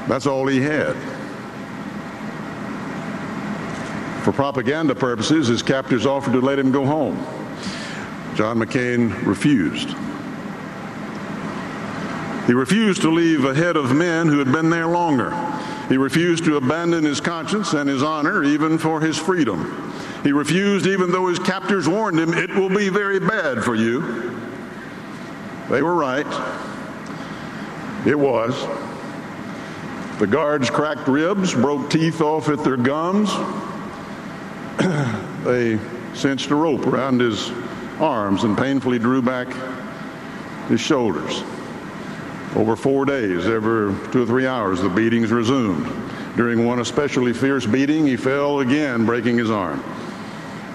That's all he had. For propaganda purposes, his captors offered to let him go home. John McCain refused. He refused to leave ahead of men who had been there longer. He refused to abandon his conscience and his honor, even for his freedom. He refused, even though his captors warned him, "It will be very bad for you." They were right. It was. The guards cracked ribs, broke teeth off at their gums. They cinched a rope around his arms and painfully drew back his shoulders. Over 4 days, every 2 or 3 hours, the beatings resumed. During one especially fierce beating, he fell again, breaking his arm.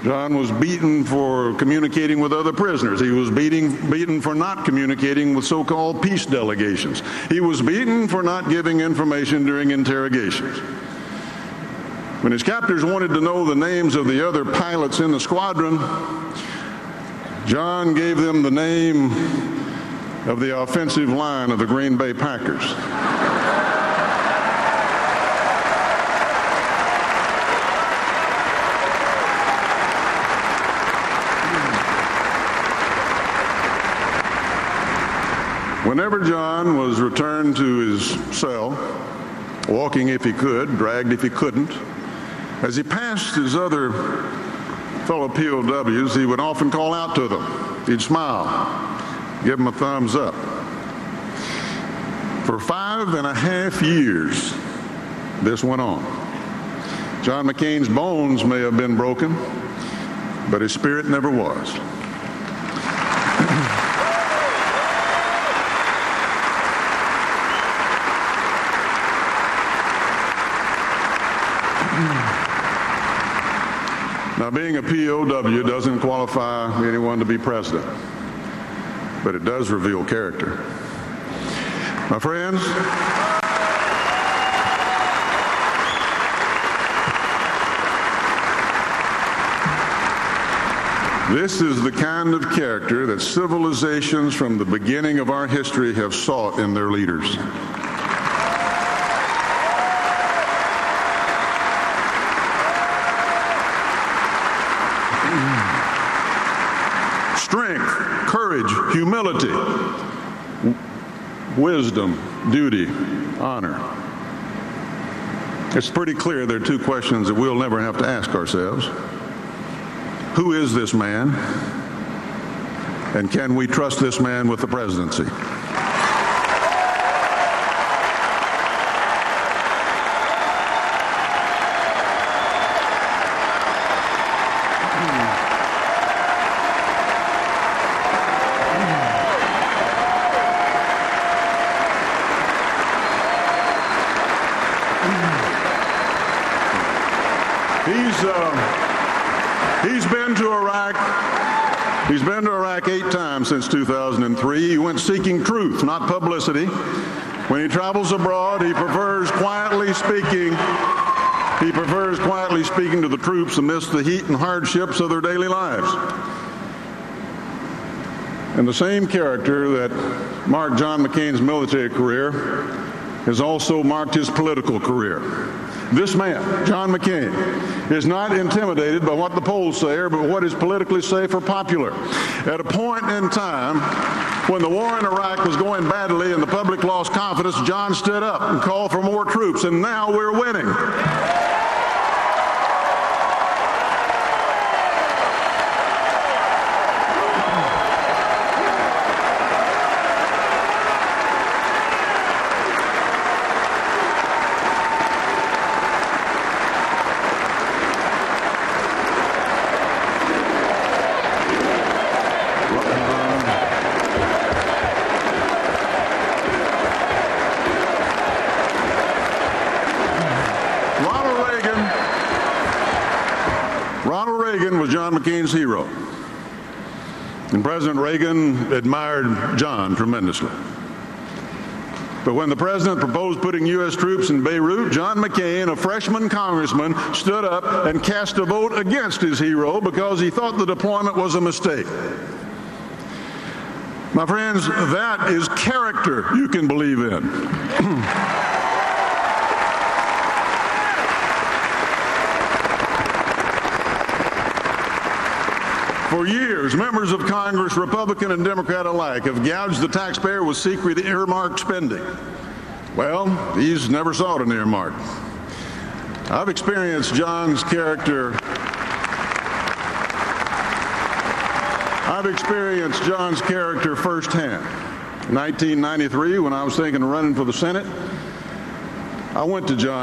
John was beaten for communicating with other prisoners. He was beaten for not communicating with so-called peace delegations. He was beaten for not giving information during interrogations. When his captors wanted to know the names of the other pilots in the squadron, John gave them the name of the offensive line of the Green Bay Packers. Whenever John was returned to his cell, walking if he could, dragged if he couldn't, as he passed his other fellow POWs, he would often call out to them. He'd smile, give them a thumbs up. For 5.5 years, this went on. John McCain's bones may have been broken, but his spirit never was. Now, being a POW doesn't qualify anyone to be president, but it does reveal character. My friends, this is the kind of character that civilizations from the beginning of our history have sought in their leaders. Strength, courage, humility, wisdom, duty, honor. It's pretty clear there are two questions that we'll never have to ask ourselves. Who is this man? And can we trust this man with the presidency? He's been to Iraq. He's been to Iraq 8 times since 2003. He went seeking truth, not publicity. When he travels abroad, he prefers quietly speaking to the troops amidst the heat and hardships of their daily lives. And the same character that marked John McCain's military career has also marked his political career. This man, John McCain, is not intimidated by what the polls say or by what is politically safe or popular. At a point in time when the war in Iraq was going badly and the public lost confidence, John stood up and called for more troops, and now we're winning. Ronald Reagan was John McCain's hero. And President Reagan admired John tremendously. But when the president proposed putting U.S. troops in Beirut, John McCain, a freshman congressman, stood up and cast a vote against his hero because he thought the deployment was a mistake. My friends, that is character you can believe in. For years, members of Congress, Republican and Democrat alike, have gouged the taxpayer with secret earmarked spending. Well, he's never sought an earmark. I've experienced John's character firsthand. In 1993, when I was thinking of running for the Senate, I went to John